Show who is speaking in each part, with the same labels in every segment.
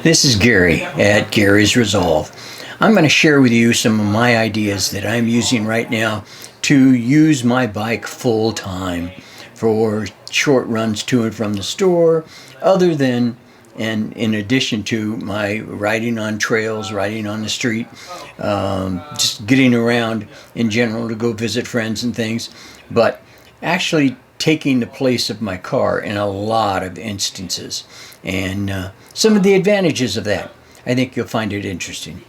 Speaker 1: This is Gary at Gary's Resolve. I'm going to share with you some of my ideas that I'm using right now to use my bike full time for short runs to and from the store, other than and in addition to my riding on trails, riding on the street, just getting around in general to go visit friends and things, but actually taking the place of my car in a lot of instances. And some of the advantages of that. I think you'll find it interesting.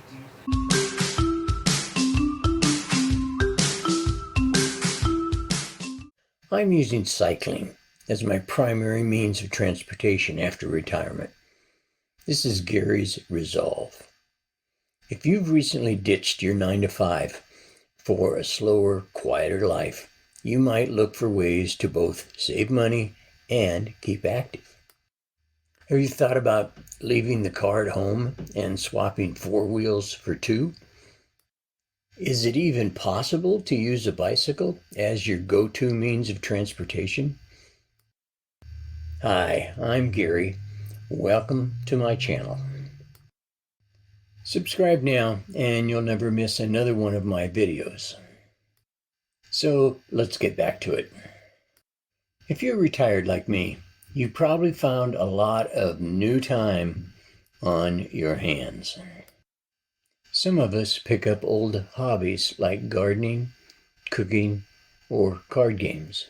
Speaker 1: I'm using cycling as my primary means of transportation after retirement. This is Gary's Resolve. If you've recently ditched your 9 to 5 for a slower, quieter life, you might look for ways to both save money and keep active. Have you thought about leaving the car at home and swapping 4 wheels for 2? Is it even possible to use a bicycle as your go-to means of transportation? Hi, I'm Gary. Welcome to my channel. Subscribe now and you'll never miss another one of my videos. So let's get back to it. If you're retired like me, you probably found a lot of new time on your hands. Some of us pick up old hobbies like gardening, cooking, or card games.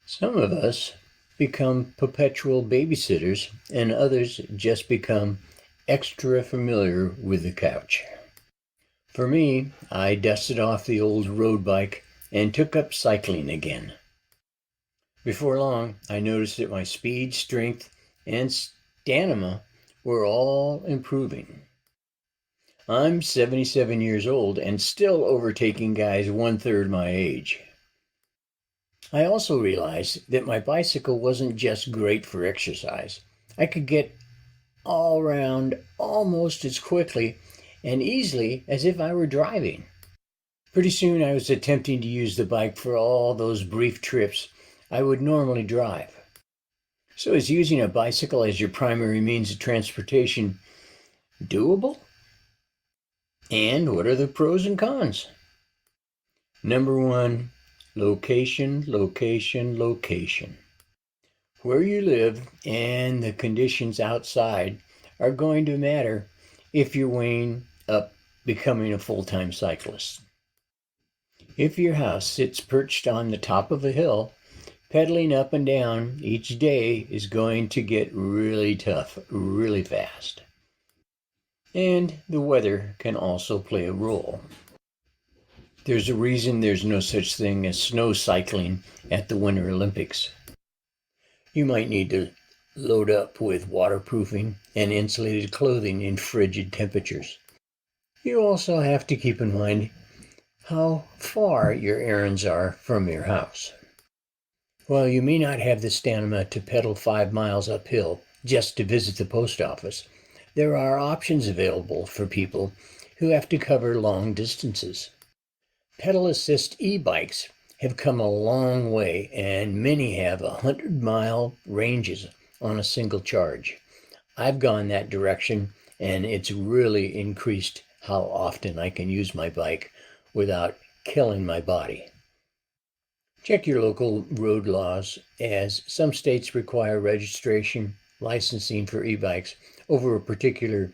Speaker 1: Some of us become perpetual babysitters, and others just become extra familiar with the couch. For me, I dusted off the old road bike and took up cycling again. Before long, I noticed that my speed, strength, and stamina were all improving. I'm 77 years old and still overtaking guys 1/3 my age. I also realized that my bicycle wasn't just great for exercise. I could get all around almost as quickly and easily as if I were driving. Pretty soon I was attempting to use the bike for all those brief trips I would normally drive. So is using a bicycle as your primary means of transportation doable? And what are the pros and cons? Number 1, location, location, location. Where you live and the conditions outside are going to matter if you're weighing up becoming a full-time cyclist. If your house sits perched on the top of a hill, pedaling up and down each day is going to get really tough really fast. And the weather can also play a role. There's a reason there's no such thing as snow cycling at the Winter Olympics. You might need to load up with waterproofing and insulated clothing in frigid temperatures. You also have to keep in mind how far your errands are from your house. While you may not have the stamina to pedal 5 miles uphill just to visit the post office, there are options available for people who have to cover long distances. Pedal assist e-bikes have come a long way, and many have 100-mile ranges on a single charge. I've gone that direction, and it's really increased how often I can use my bike without killing my body. Check your local road laws, as some states require registration, licensing for e-bikes over a particular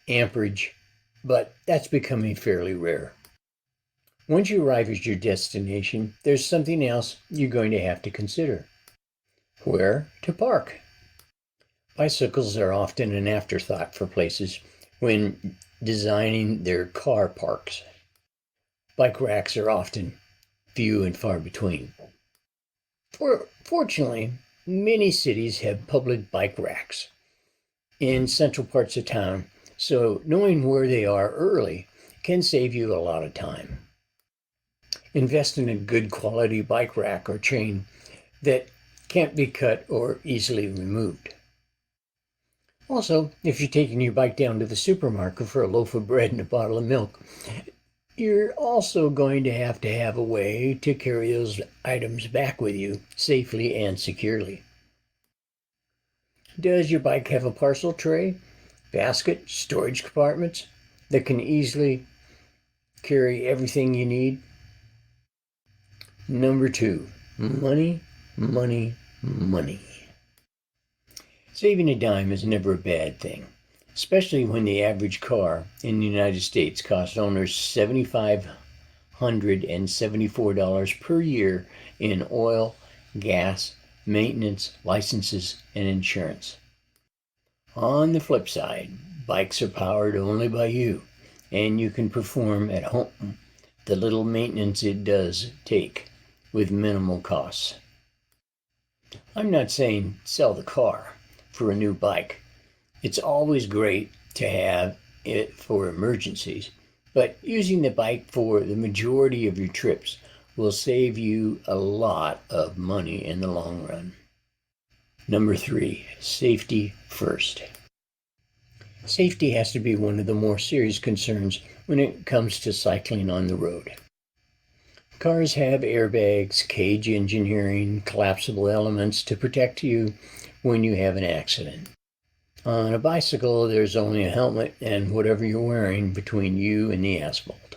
Speaker 1: amperage, but that's becoming fairly rare. Once you arrive at your destination, there's something else you're going to have to consider. Where to park? Bicycles are often an afterthought for places when designing their car parks. Bike racks are often few and far between. Fortunately, many cities have public bike racks in central parts of town, so knowing where they are early can save you a lot of time. Invest in a good quality bike rack or chain that can't be cut or easily removed. Also, if you're taking your bike down to the supermarket for a loaf of bread and a bottle of milk, you're also going to have a way to carry those items back with you safely and securely. Does your bike have a parcel tray basket, storage compartments that can easily carry everything you need. Number 2, money, money, money. Saving a dime is never a bad thing, especially when the average car in the United States costs owners $7,574 per year in oil, gas, maintenance, licenses, and insurance. On the flip side, bikes are powered only by you, and you can perform at home the little maintenance it does take with minimal costs. I'm not saying sell the car for a new bike. It's always great to have it for emergencies, but using the bike for the majority of your trips will save you a lot of money in the long run. Number 3, safety first. Safety has to be one of the more serious concerns when it comes to cycling on the road. Cars have airbags, cage engineering, collapsible elements to protect you when you have an accident. On a bicycle, there's only a helmet and whatever you're wearing between you and the asphalt.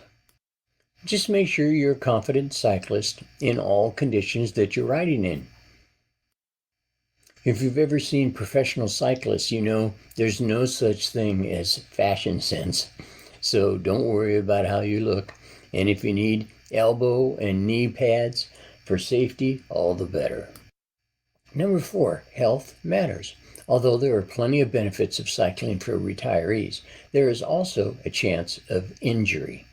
Speaker 1: Just make sure you're a confident cyclist in all conditions that you're riding in. If you've ever seen professional cyclists, you know there's no such thing as fashion sense. So don't worry about how you look. And if you need elbow and knee pads for safety, all the better. Number 4, health matters. Although there are plenty of benefits of cycling for retirees, there is also a chance of injury.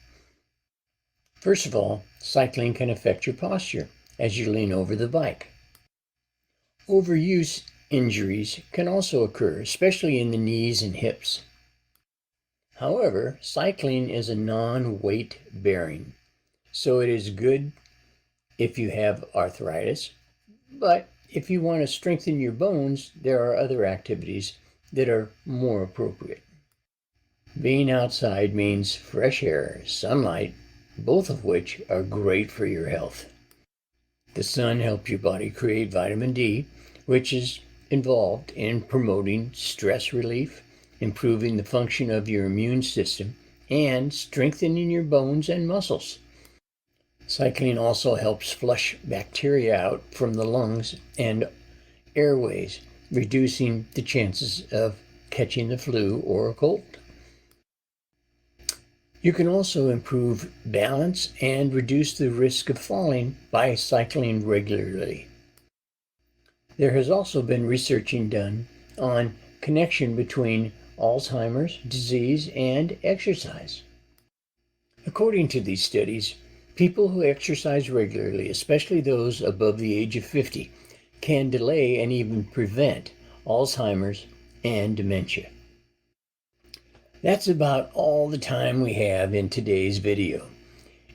Speaker 1: First of all, cycling can affect your posture as you lean over the bike. Overuse injuries can also occur, especially in the knees and hips. However, cycling is a non-weight bearing, so it is good if you have arthritis, but if you want to strengthen your bones, there are other activities that are more appropriate. Being outside means fresh air, sunlight, both of which are great for your health. The sun helps your body create vitamin D, which is involved in promoting stress relief, improving the function of your immune system, and strengthening your bones and muscles. Cycling also helps flush bacteria out from the lungs and airways, reducing the chances of catching the flu or a cold. You can also improve balance and reduce the risk of falling by cycling regularly. There has also been researching done on connection between Alzheimer's disease and exercise. According to these studies, people who exercise regularly, especially those above the age of 50, can delay and even prevent Alzheimer's and dementia. That's about all the time we have in today's video.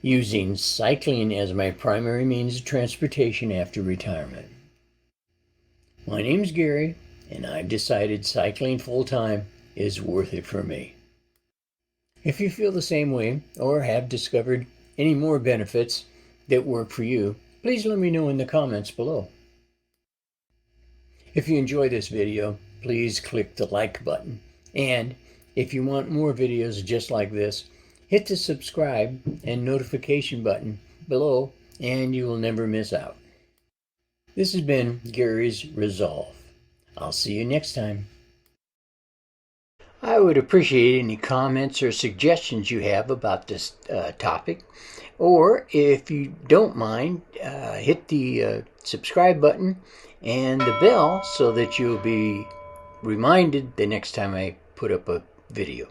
Speaker 1: Using cycling as my primary means of transportation after retirement. My name's Gary, and I've decided cycling full-time is worth it for me. If you feel the same way or have discovered any more benefits that work for you, please let me know in the comments below. If you enjoy this video, please click the like button. And if you want more videos just like this, hit the subscribe and notification button below and you will never miss out. This has been Gary's Resolve. I'll see you next time. I would appreciate any comments or suggestions you have about this topic. Or if you don't mind, hit the subscribe button and the bell so that you'll be reminded the next time I put up a video.